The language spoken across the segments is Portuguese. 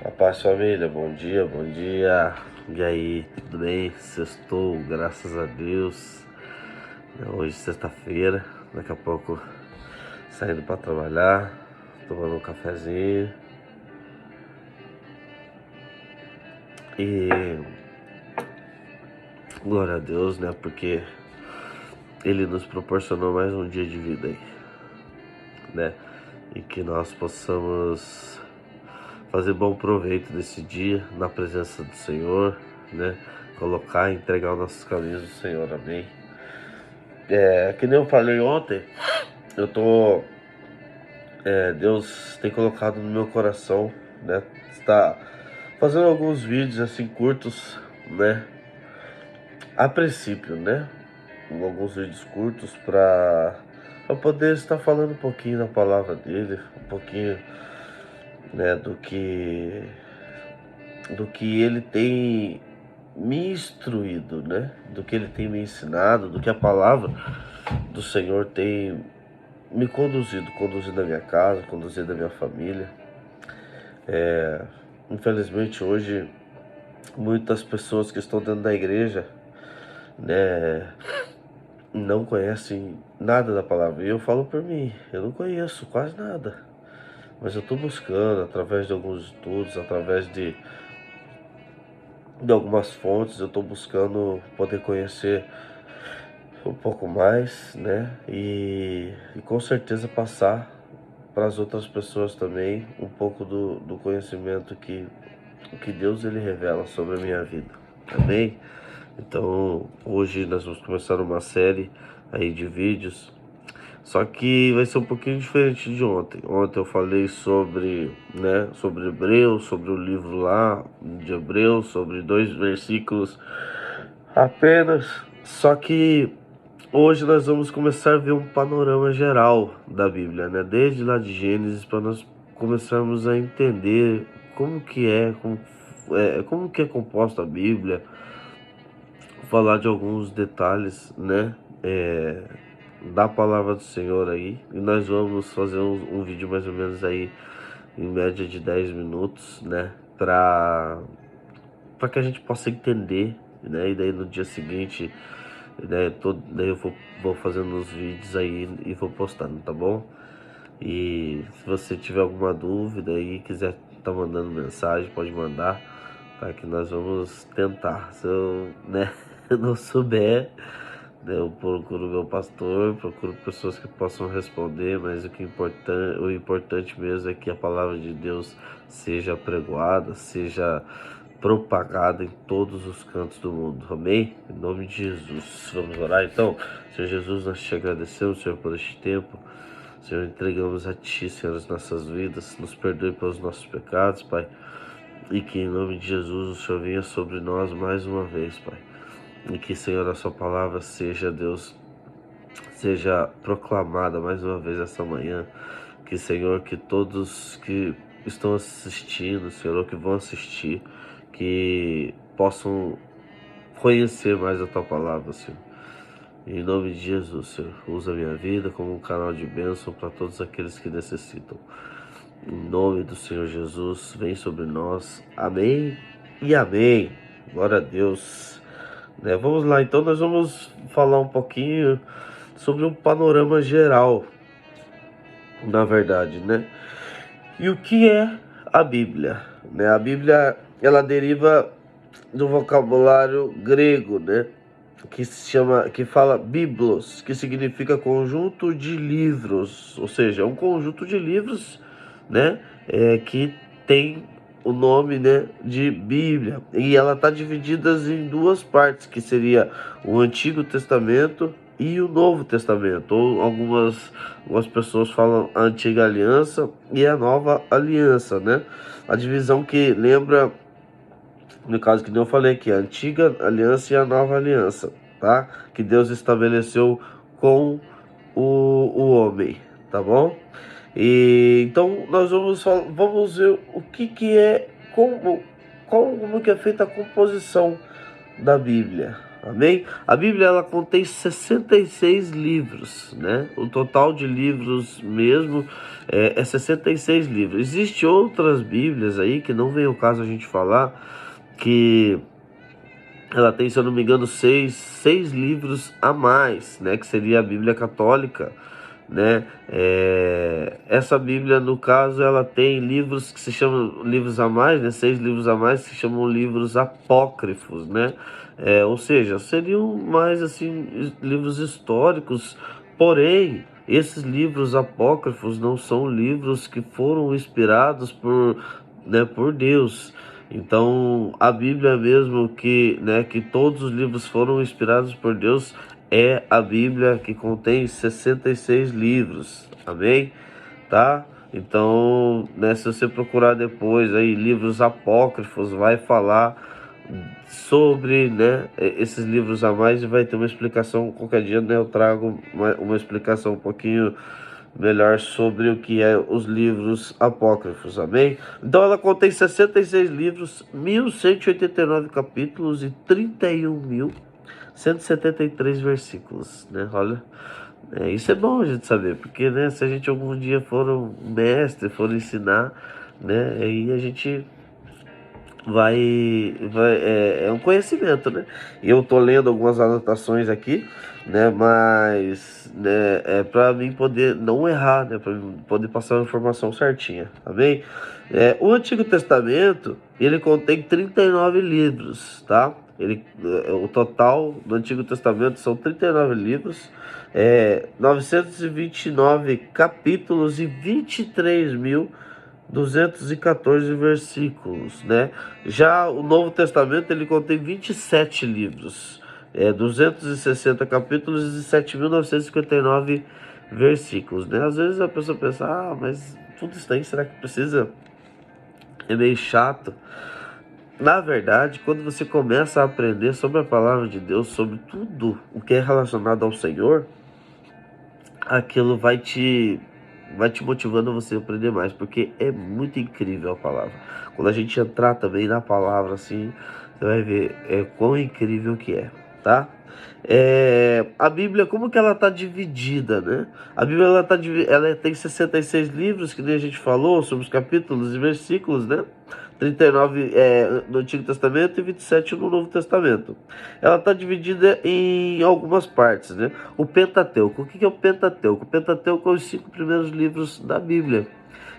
A paz, família, bom dia, bom dia. E aí, tudo bem? Sextou, graças a Deus. Hoje, sexta-feira, daqui a pouco saindo para trabalhar, tomando um cafezinho. E glória a Deus, né? Porque Ele nos proporcionou mais um dia de vida aí, né? E que nós possamos fazer bom proveito desse dia na presença do Senhor, né? Colocar e entregar os nossos caminhos do Senhor, amém? Que nem eu falei ontem, eu tô. Deus tem colocado no meu coração, né? Está fazendo alguns vídeos assim curtos, né? A princípio, né? Alguns vídeos curtos para poder estar falando um pouquinho da palavra dele, um pouquinho, né? Do que ele tem me instruído, né? Do que ele tem me ensinado, do que a palavra do Senhor tem me conduzido a minha casa, conduzido a minha família. Infelizmente hoje muitas pessoas que estão dentro da igreja, né, não conhecem nada da palavra. E eu falo por mim, eu não conheço quase nada. Mas eu estou buscando, através de alguns estudos, através de algumas fontes, eu estou buscando poder conhecer um pouco mais, né? E com certeza passar para as outras pessoas também um pouco do conhecimento que Deus ele revela sobre a minha vida, amém? Então hoje nós vamos começar uma série aí de vídeos, só que vai ser um pouquinho diferente de ontem. Ontem eu falei sobre, né, sobre Hebreus, sobre o livro lá de Hebreus, sobre 2 versículos apenas, só que hoje nós vamos começar a ver um panorama geral da Bíblia, né? Desde lá de Gênesis, para nós começarmos a entender como que é composta a Bíblia, falar de alguns detalhes, né? Da palavra do Senhor aí. E nós vamos fazer um vídeo mais ou menos aí, em média de 10 minutos, né? Para que a gente possa entender, né? E daí no dia seguinte, né, daí eu vou fazendo os vídeos aí e vou postando, tá bom? E se você tiver alguma dúvida aí, quiser tá mandando mensagem, pode mandar, tá? Que nós vamos tentar. Se eu, né, não souber, né, eu procuro meu pastor, procuro pessoas que possam responder, mas o importante mesmo é que a palavra de Deus seja pregoada, seja propagada em todos os cantos do mundo, amém? Em nome de Jesus, vamos orar então. Senhor Jesus, nós te agradecemos, Senhor, por este tempo. Senhor, entregamos a Ti, Senhor, as nossas vidas, nos perdoe pelos nossos pecados, Pai, e que em nome de Jesus o Senhor venha sobre nós mais uma vez, Pai, e que, Senhor, a Sua palavra seja, Deus, seja proclamada mais uma vez essa manhã. Que, Senhor, que todos que estão assistindo, Senhor, ou que vão assistir, que possam conhecer mais a Tua palavra, Senhor. Em nome de Jesus, Senhor, usa a minha vida como um canal de bênção para todos aqueles que necessitam. Em nome do Senhor Jesus, vem sobre nós. Amém e amém. Glória a Deus. Né, vamos lá, então nós vamos falar um pouquinho sobre um panorama geral, na verdade, né? E o que é a Bíblia? Né? A Bíblia, ela deriva do vocabulário grego, né? Que fala biblos, que significa conjunto de livros, ou seja, um conjunto de livros, né? Que tem o nome, né, de Bíblia, e ela está dividida em duas partes, que seria o Antigo Testamento e o Novo Testamento, ou algumas pessoas falam a Antiga Aliança e a Nova Aliança, né? A divisão que lembra, no caso que nem eu falei aqui, a Antiga Aliança e a Nova Aliança, tá? Que Deus estabeleceu com o homem, tá bom? E então nós vamos ver o que é, como que é feita a composição da Bíblia, amém? A Bíblia, ela contém 66 livros, né? O total de livros mesmo é 66 livros. Existem outras Bíblias aí, que não vem ao caso a gente falar, que ela tem, se eu não me engano, seis livros a mais, né? Que seria a Bíblia Católica, né? Essa Bíblia, no caso, ela tem livros que se chamam livros a mais, né? 6 livros a mais, que se chamam livros apócrifos, né? Ou seja, seriam mais assim livros históricos, porém esses livros apócrifos não são livros que foram inspirados por Deus. Então, a Bíblia mesmo que, né, que todos os livros foram inspirados por Deus, é a Bíblia que contém 66 livros, amém? Tá? Então, né, se você procurar depois aí livros apócrifos, vai falar sobre, né, esses livros a mais, e vai ter uma explicação. Qualquer dia, né, eu trago uma explicação um pouquinho melhor sobre o que é os livros apócrifos, amém? Então ela contém 66 livros, 1189 capítulos e 31.173 versículos, né? Olha, isso é bom a gente saber, porque, né, se a gente algum dia for um mestre, for ensinar, né, aí a gente é um conhecimento, né? E eu tô lendo algumas anotações aqui, né? Mas, né, é para mim poder não errar, né? Para poder passar a informação certinha, amém? O Antigo Testamento, ele contém 39 livros, tá? O total do Antigo Testamento são 39 livros, 929 capítulos e 23.214 versículos, né? Já o Novo Testamento, ele contém 27 livros, 260 capítulos e 7.959 versículos, né? Às vezes a pessoa pensa, mas tudo isso aí, será que precisa? É meio chato. Na verdade, quando você começa a aprender sobre a palavra de Deus, sobre tudo o que é relacionado ao Senhor, aquilo vai te motivando a você aprender mais, porque é muito incrível a palavra. Quando a gente entrar também na palavra, assim, você vai ver quão incrível que é, tá? A Bíblia, como que ela está dividida, né? A Bíblia, ela tem 66 livros, que nem a gente falou, sobre os capítulos e versículos, né? 39 no Antigo Testamento e 27 no Novo Testamento. Ela está dividida em algumas partes, né? O Pentateuco. O que é o Pentateuco? O Pentateuco é os 5 primeiros livros da Bíblia,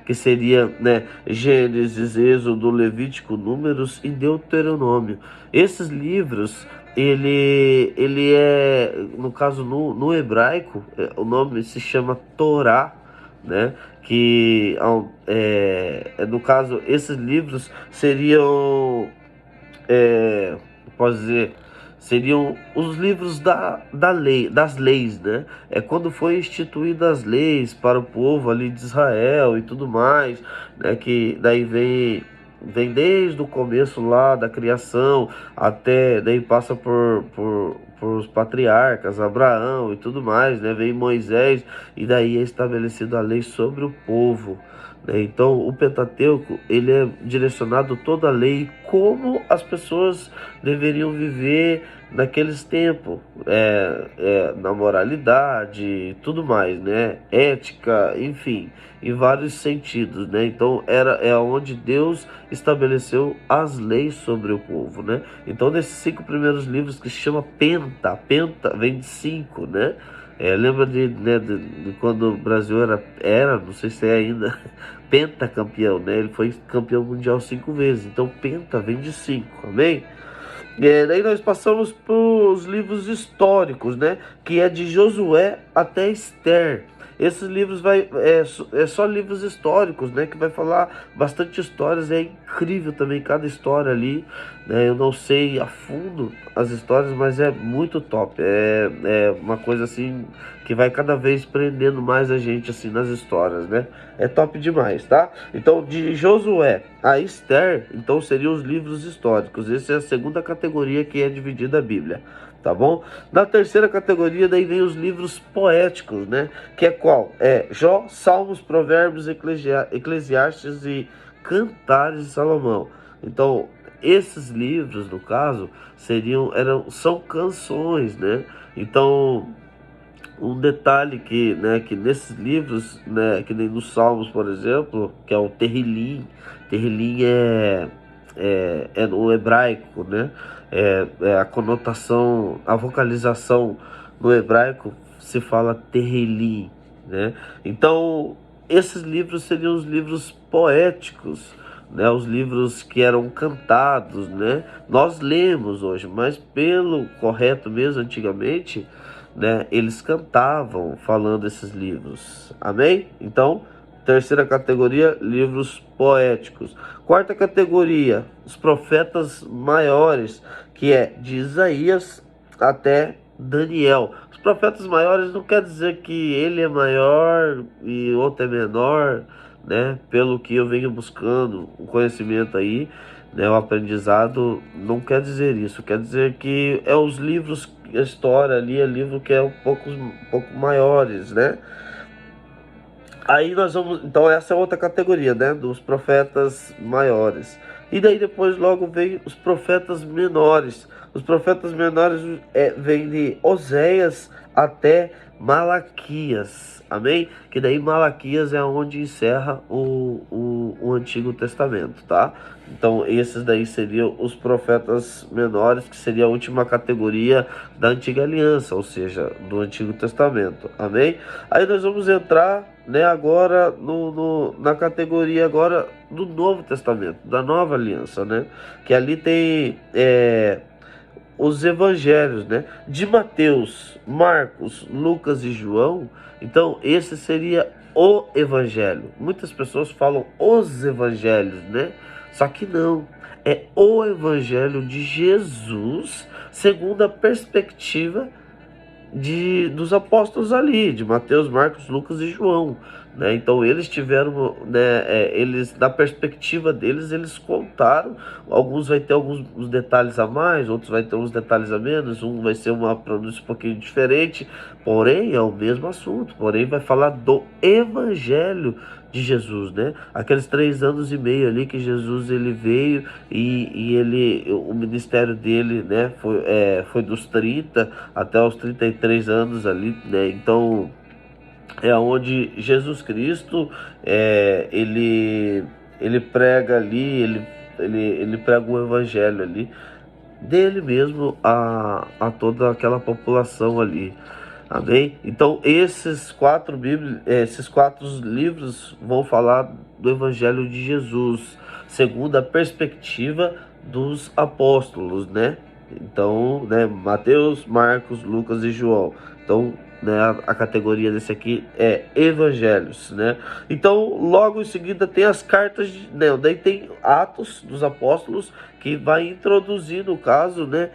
que seria, né, Gênesis, Êxodo, Levítico, Números e Deuteronômio. Esses livros, ele é, no caso, no hebraico, o nome se chama Torá, né? Que no caso, esses livros seriam, posso dizer, seriam os livros da lei, das leis, né? Quando foi instituídas as leis para o povo ali de Israel e tudo mais, né? Que daí vem desde o começo lá da criação até, daí passa por os patriarcas, Abraão e tudo mais, né? Vem Moisés e daí é estabelecida a lei sobre o povo, né? Então o Pentateuco, ele é direcionado toda a lei, como as pessoas deveriam viver naqueles tempos, na moralidade e tudo mais, né? Ética, enfim, em vários sentidos, né? Então é onde Deus estabeleceu as leis sobre o povo, né? Então nesses 5 primeiros livros, que se chama Penta vem de 5, né? Lembra de quando o Brasil era, não sei se é ainda, pentacampeão, né? Ele foi campeão mundial 5 vezes, então Penta vem de 5, amém? Daí nós passamos para os livros históricos, né? Que é de Josué até Esther. Esses livros é só livros históricos, né? Que vai falar bastante histórias. É incrível também cada história ali, né? Eu não sei a fundo as histórias, mas é muito top. É uma coisa assim que vai cada vez prendendo mais a gente assim nas histórias, né? É top demais, tá? Então, de Josué a Esther, então seriam os livros históricos. Essa é a segunda categoria que é dividida a Bíblia, tá bom? Na terceira categoria, daí vem os livros poéticos, né? Que é qual? Jó, Salmos, Provérbios, Eclesiastes e Cantares de Salomão. Então, esses livros, no caso, são canções, né? Então, um detalhe que, né, que nesses livros, né, que nem nos Salmos, por exemplo, que é o Terrilim. Terrilim é no hebraico, né? É a conotação, a vocalização no hebraico se fala Terrilim, né? Então, esses livros seriam os livros poéticos, né? Os livros que eram cantados, né? Nós lemos hoje, mas pelo correto mesmo, antigamente, né, eles cantavam falando esses livros. Amém? Então, terceira categoria, livros poéticos. Quarta categoria, os profetas maiores, que é de Isaías até Daniel. Os profetas maiores não quer dizer que ele é maior e outro é menor, né? Pelo que eu venho buscando, o conhecimento aí, né, o aprendizado, não quer dizer isso. Quer dizer que é os livros, a história ali é livro que é um pouco maiores, né? Aí nós vamos, então essa é outra categoria, né, dos profetas maiores. E daí depois logo vem os profetas menores. Os profetas menores vêm de Oséias até Malaquias, amém? Que daí Malaquias é onde encerra o Antigo Testamento, tá? Então esses daí seriam os profetas menores, que seria a última categoria da Antiga Aliança, ou seja, do Antigo Testamento, amém? Aí nós vamos entrar, né, agora na categoria agora do Novo Testamento, da Nova Aliança, né? Que ali tem os evangelhos, né? De Mateus, Marcos, Lucas e João. Então esse seria o evangelho. Muitas pessoas falam os evangelhos, né? Só que não. É o evangelho de Jesus, segundo a perspectiva dos apóstolos ali, de Mateus, Marcos, Lucas e João, né? Então eles tiveram, né, eles, na perspectiva deles, eles contaram. Alguns vai ter alguns detalhes a mais, outros vai ter uns detalhes a menos, um vai ser uma pronúncia um pouquinho diferente, porém é o mesmo assunto, porém vai falar do evangelho de Jesus, né? Aqueles 3 anos e meio ali que Jesus ele veio e o ministério dele, né, foi dos 30 até os 33 anos ali, né? Então é onde Jesus Cristo ele prega ali, ele prega o evangelho ali dele mesmo a toda aquela população ali. Amém? Então esses quatro livros vão falar do Evangelho de Jesus, segundo a perspectiva dos apóstolos, né? Então, né, Mateus, Marcos, Lucas e João. Então, né, a categoria desse aqui é Evangelhos, né? Então, logo em seguida tem as cartas, né? Daí tem Atos dos Apóstolos, que vai introduzir, no caso, né,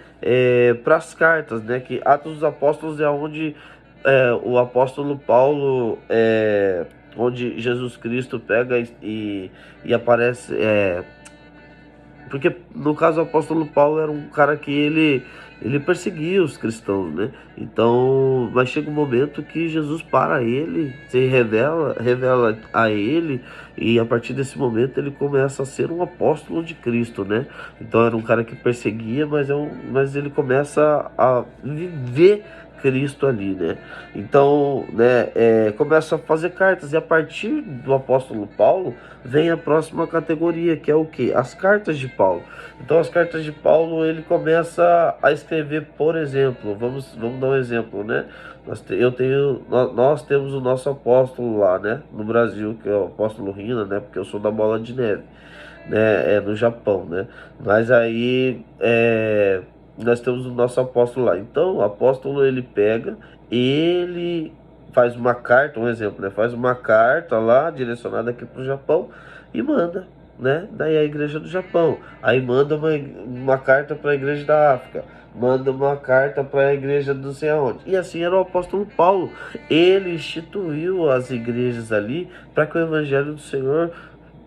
para as cartas, né? Que Atos dos Apóstolos é onde o apóstolo Paulo, onde Jesus Cristo pega e aparece, porque no caso o apóstolo Paulo era um cara que ele perseguia os cristãos, né? Então, mas chega um momento que Jesus para ele, se revela a ele, e a partir desse momento ele começa a ser um apóstolo de Cristo, né? Então era um cara que perseguia, mas ele começa a viver Cristo ali, né? Então, né, começa a fazer cartas, e a partir do apóstolo Paulo vem a próxima categoria, que é o que? As cartas de Paulo. Então, as cartas de Paulo, ele começa a escrever, por exemplo, vamos dar um exemplo, né? Nós temos o nosso apóstolo lá, né, no Brasil, que é o apóstolo Rina, né, porque eu sou da Bola de Neve, né, no Japão, né? Mas aí nós temos o nosso apóstolo lá. Então, o apóstolo ele pega, ele faz uma carta, um exemplo, né? Faz uma carta lá direcionada aqui para o Japão e manda, né? Daí a igreja do Japão. Aí manda uma carta para a igreja da África. Manda uma carta para a igreja do sei aonde. E assim era o apóstolo Paulo. Ele instituiu as igrejas ali para que o evangelho do Senhor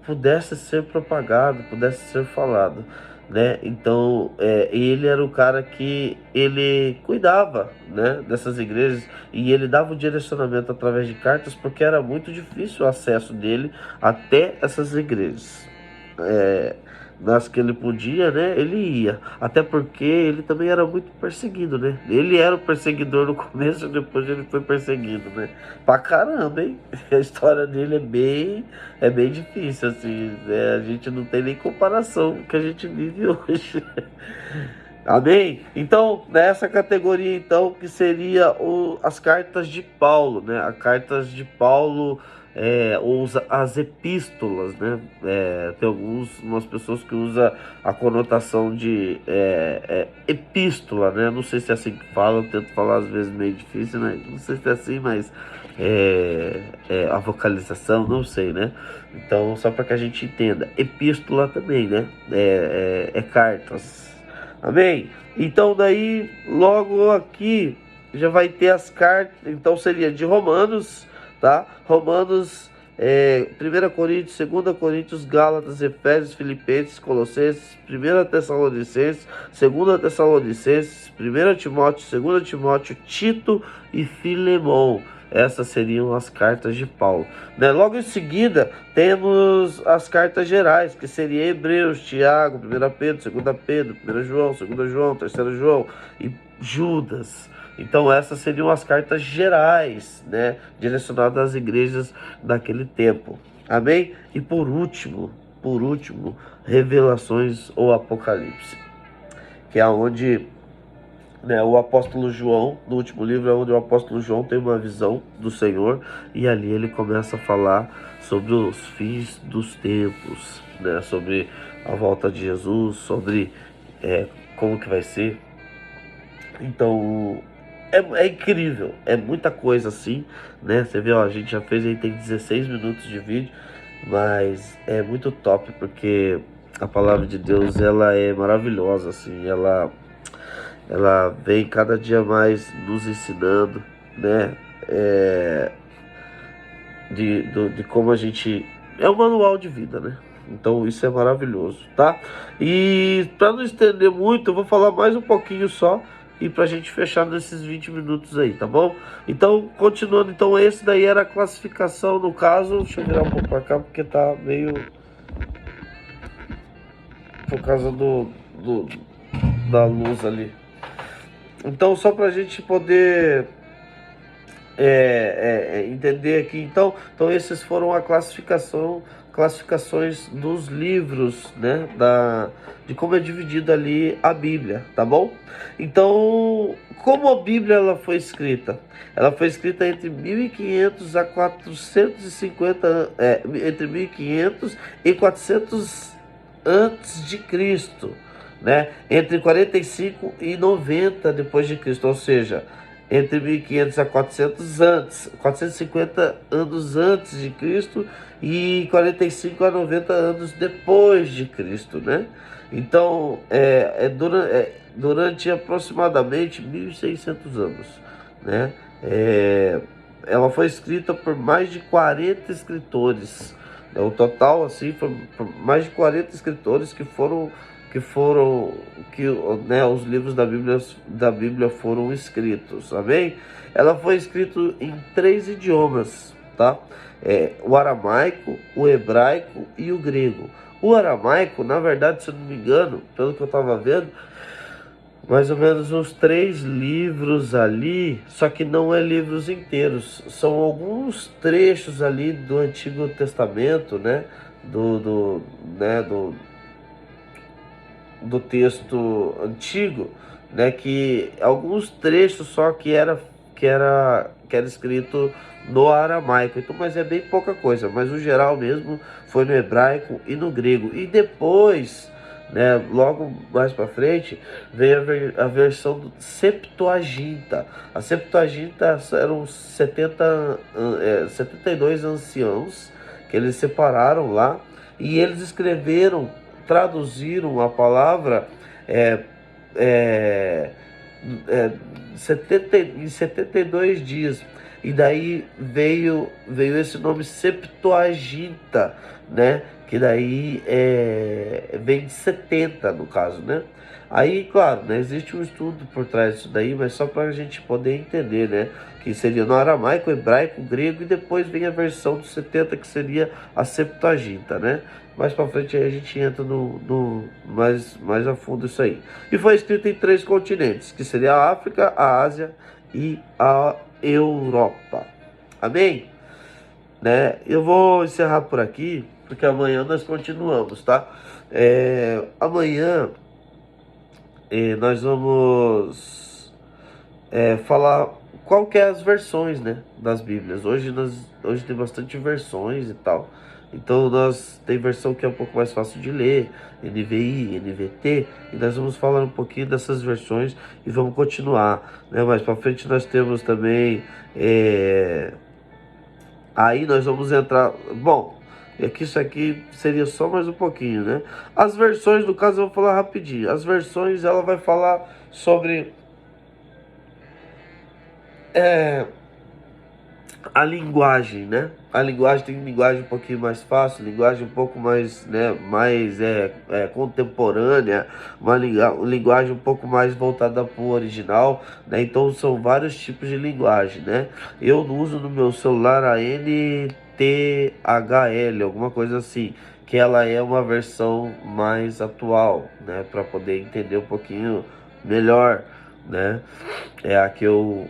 pudesse ser propagado, pudesse ser falado, né? Então ele era o cara que ele cuidava, né, dessas igrejas, e ele dava o direcionamento através de cartas, porque era muito difícil o acesso dele até essas igrejas. nas que ele podia, né, ele ia. Até porque ele também era muito perseguido, né? Ele era o perseguidor no começo, depois ele foi perseguido, né? Pra caramba, hein? A história dele é bem difícil, assim, né? A gente não tem nem comparação com o que a gente vive hoje. Amém? Então, nessa categoria, então, que seria as cartas de Paulo, né? As cartas de Paulo, ou as epístolas, né? Tem algumas pessoas que usam a conotação de epístola, né? Não sei se é assim que fala, eu tento falar às vezes meio difícil, né? Não sei se é assim, mas a vocalização, não sei, né? Então, só para que a gente entenda, epístola também, né? É cartas. Amém? Então daí, logo aqui, já vai ter as cartas, então seria de Romanos, tá? Romanos, 1 Coríntios, 2 Coríntios, Gálatas, Efésios, Filipenses, Colossenses, 1 Tessalonicenses, 2 Tessalonicenses, 1 Timóteo, 2 Timóteo, Tito e Filemão. Essas seriam as cartas de Paulo, né? Logo em seguida, temos as cartas gerais, que seria Hebreus, Tiago, 1 Pedro, 2 Pedro, 1 João, 2 João, 3 João e Judas. Então essas seriam as cartas gerais, né, direcionadas às igrejas daquele tempo. Amém? E por último, Revelações ou Apocalipse, que é onde, né, o apóstolo João, no último livro, é onde o apóstolo João tem uma visão do Senhor, e ali ele começa a falar sobre os fins dos tempos, né, sobre a volta de Jesus, sobre como que vai ser. Então é incrível, é muita coisa assim, né? Você vê, ó, a gente já fez aí, tem 16 minutos de vídeo, mas é muito top, porque a palavra de Deus, ela é maravilhosa, assim, ela vem cada dia mais nos ensinando, né? De como a gente... É um manual de vida, né? Então isso é maravilhoso, tá? E para não estender muito, eu vou falar mais um pouquinho só, e pra gente fechar nesses 20 minutos aí, tá bom? Então, continuando, então esse daí era a classificação, no caso, deixa eu virar um pouco pra cá, porque tá meio... por causa da luz ali. Então, só pra gente poder entender aqui, então esses foram a classificações dos livros, né, de como é dividida ali a Bíblia, tá bom? Então, como a Bíblia ela foi escrita? Ela foi escrita entre 1500 a 450, entre 1500 e 400 antes de Cristo, né? Entre 45 e 90 depois de Cristo, ou seja, entre 1500 a 400 antes, 450 anos antes de Cristo e 45 a 90 anos depois de Cristo, né? Então, durante aproximadamente 1600 anos, né? Ela foi escrita por mais de 40 escritores, né? O total, assim, foi por mais de 40 escritores né, os livros da Bíblia foram escritos, amém? Ela foi escrita em 3 idiomas, tá? O aramaico, o hebraico e o grego. O aramaico, na verdade, se eu não me engano, pelo que eu estava vendo, mais ou menos uns 3 livros ali, só que não é livros inteiros, são alguns trechos ali do Antigo Testamento, né? Né, do texto antigo, né, que alguns trechos só que era escrito no aramaico. Então, mas é bem pouca coisa, mas o geral mesmo foi no hebraico e no grego. E depois, né, logo mais para frente, veio a versão do Septuaginta. A Septuaginta eram 72 anciãos que eles separaram lá, e eles escreveram, traduziram a palavra em 72 dias. E daí veio esse nome Septuaginta, né? Que daí vem de 70 no caso, né? Aí, claro, né, existe um estudo por trás disso daí, mas só para a gente poder entender, né? Que seria no aramaico, hebraico, grego, e depois vem a versão dos 70, que seria a Septuaginta, né? Mais para frente aí a gente entra no mais a fundo isso aí. E foi escrito em 3 continentes, que seria a África, a Ásia e a Europa. Amém? Né? Eu vou encerrar por aqui, porque amanhã nós continuamos, tá? Amanhã nós vamos falar qual que é as versões, né, das Bíblias. Hoje tem bastante versões e tal. Então tem versão que é um pouco mais fácil de ler, NVI, NVT, e nós vamos falar um pouquinho dessas versões e vamos continuar, né? Mais para frente nós temos também aí nós vamos entrar. Bom, é que isso aqui seria só mais um pouquinho, né? As versões, no caso, eu vou falar rapidinho. As versões, ela vai falar sobre a linguagem, né? A linguagem tem linguagem um pouquinho mais fácil, linguagem um pouco mais, né, mais contemporânea, uma linguagem um pouco mais voltada para o original, né? Então são vários tipos de linguagem, né? Eu uso no meu celular a NTHL, alguma coisa assim, que ela é uma versão mais atual, né? Para poder entender um pouquinho melhor, né? É a que eu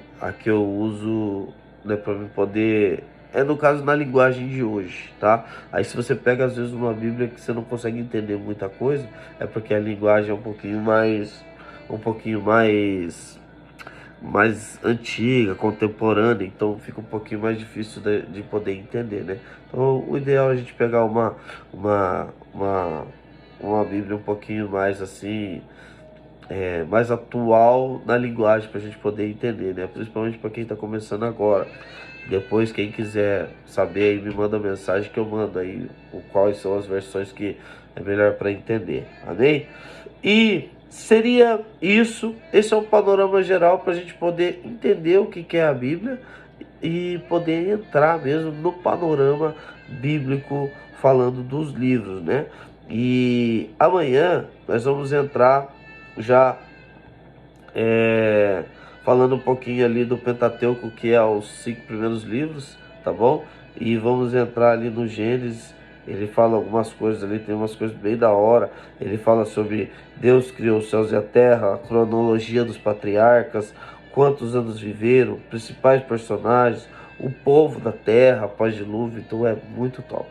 uso, né, para me poder. No caso na linguagem de hoje, tá? Aí se você pega às vezes uma Bíblia que você não consegue entender muita coisa, é porque a linguagem é um pouquinho mais antiga, contemporânea, então fica um pouquinho mais difícil de poder entender, né? Então o ideal é a gente pegar uma, uma, uma Bíblia um pouquinho mais assim, mais atual na linguagem para a gente poder entender, né? Principalmente para quem está começando agora. Depois, quem quiser saber aí, me manda mensagem que eu mando aí quais são as versões que é melhor para entender. Amém? E seria isso. Esse é um panorama geral para a gente poder entender o que é a Bíblia e poder entrar mesmo no panorama bíblico falando dos livros, né? E amanhã nós vamos entrar já falando um pouquinho ali do Pentateuco, que é os 5 primeiros livros, tá bom? E vamos entrar ali no Gênesis. Ele fala algumas coisas ali, tem umas coisas bem da hora. Ele fala sobre Deus criou os céus e a terra, a cronologia dos patriarcas, quantos anos viveram, principais personagens, o povo da terra após dilúvio. Então é muito top,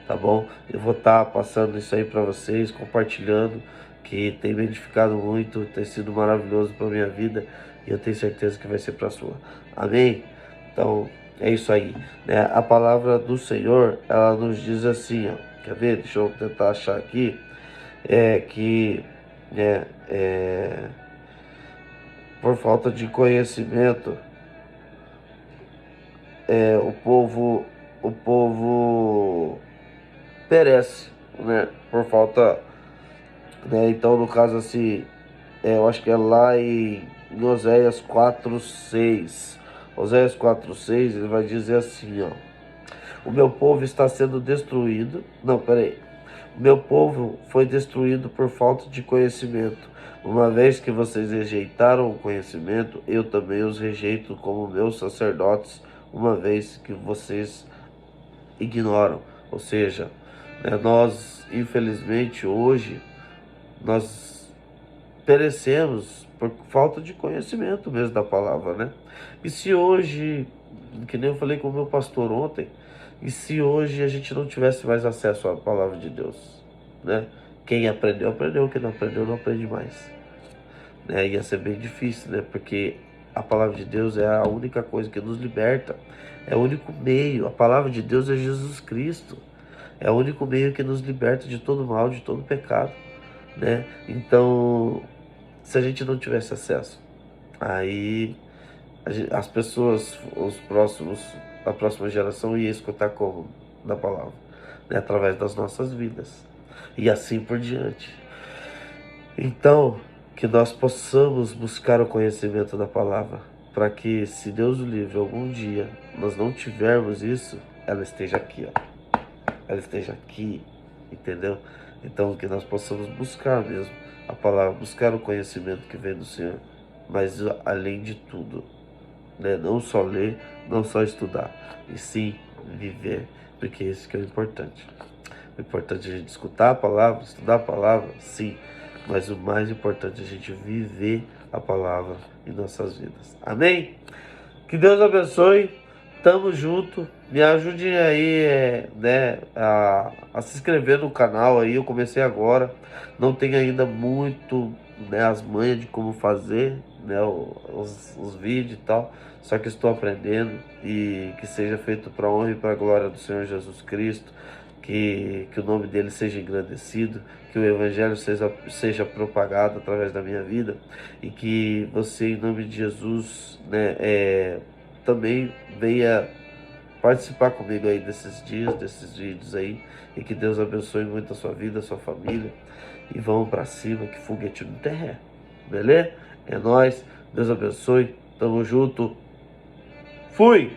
tá bom? Eu vou estar passando isso aí para vocês, compartilhando, que tem me edificado muito, tem sido maravilhoso para minha vida e eu tenho certeza que vai ser para a sua. Amém? Então é isso aí, né? A palavra do Senhor, ela nos diz assim, ó. Quer ver? Deixa eu tentar achar aqui. Que por falta de conhecimento, o povo perece, né? Por falta, né? Então, no caso assim, eu acho que é lá em Oséias 4:6. Oséias 4:6, ele vai dizer assim, ó: o meu povo está sendo destruído. Não, peraí. O meu povo foi destruído por falta de conhecimento. Uma vez que vocês rejeitaram o conhecimento, eu também os rejeito como meus sacerdotes, uma vez que vocês ignoram. Ou seja, né, nós, infelizmente, hoje, nós perecemos por falta de conhecimento mesmo da palavra, né? E se hoje, que nem eu falei com o meu pastor ontem, e se hoje a gente não tivesse mais acesso à palavra de Deus, né? Quem aprendeu, aprendeu, quem não aprendeu, não aprende mais, né? Ia ser bem difícil, né? Porque a palavra de Deus é a única coisa que nos liberta, é o único meio. A palavra de Deus é Jesus Cristo, é o único meio que nos liberta de todo mal, de todo pecado, né? Então, se a gente não tivesse acesso, aí as pessoas, a próxima geração ia escutar como? Da palavra, né? Através das nossas vidas, e assim por diante. Então, que nós possamos buscar o conhecimento da palavra, para que, se Deus o livre, algum dia nós não tivermos isso, ela esteja aqui, ó. Ela esteja aqui, entendeu? Então, que nós possamos buscar mesmo a palavra, buscar o conhecimento que vem do Senhor, mas além de tudo, né? Não só ler, não só estudar, e sim viver, porque isso que é o importante. O importante é a gente escutar a palavra, estudar a palavra, sim, mas o mais importante é a gente viver a palavra em nossas vidas. Amém? Que Deus abençoe. Tamo junto. Me ajudem aí, né, a se inscrever no canal aí. Eu comecei agora. Não tenho ainda muito, né, as manhas de como fazer, né, os vídeos e tal. Só que estou aprendendo, e que seja feito para a honra e para a glória do Senhor Jesus Cristo. Que o nome dele seja engrandecido, que o evangelho seja propagado através da minha vida, e que você, em nome de Jesus, né, também venha participar comigo aí desses dias, desses vídeos aí, e que Deus abençoe muito a sua vida, a sua família, e vamos pra cima, que foguete não tem ré, beleza? É nóis, Deus abençoe, tamo junto, fui!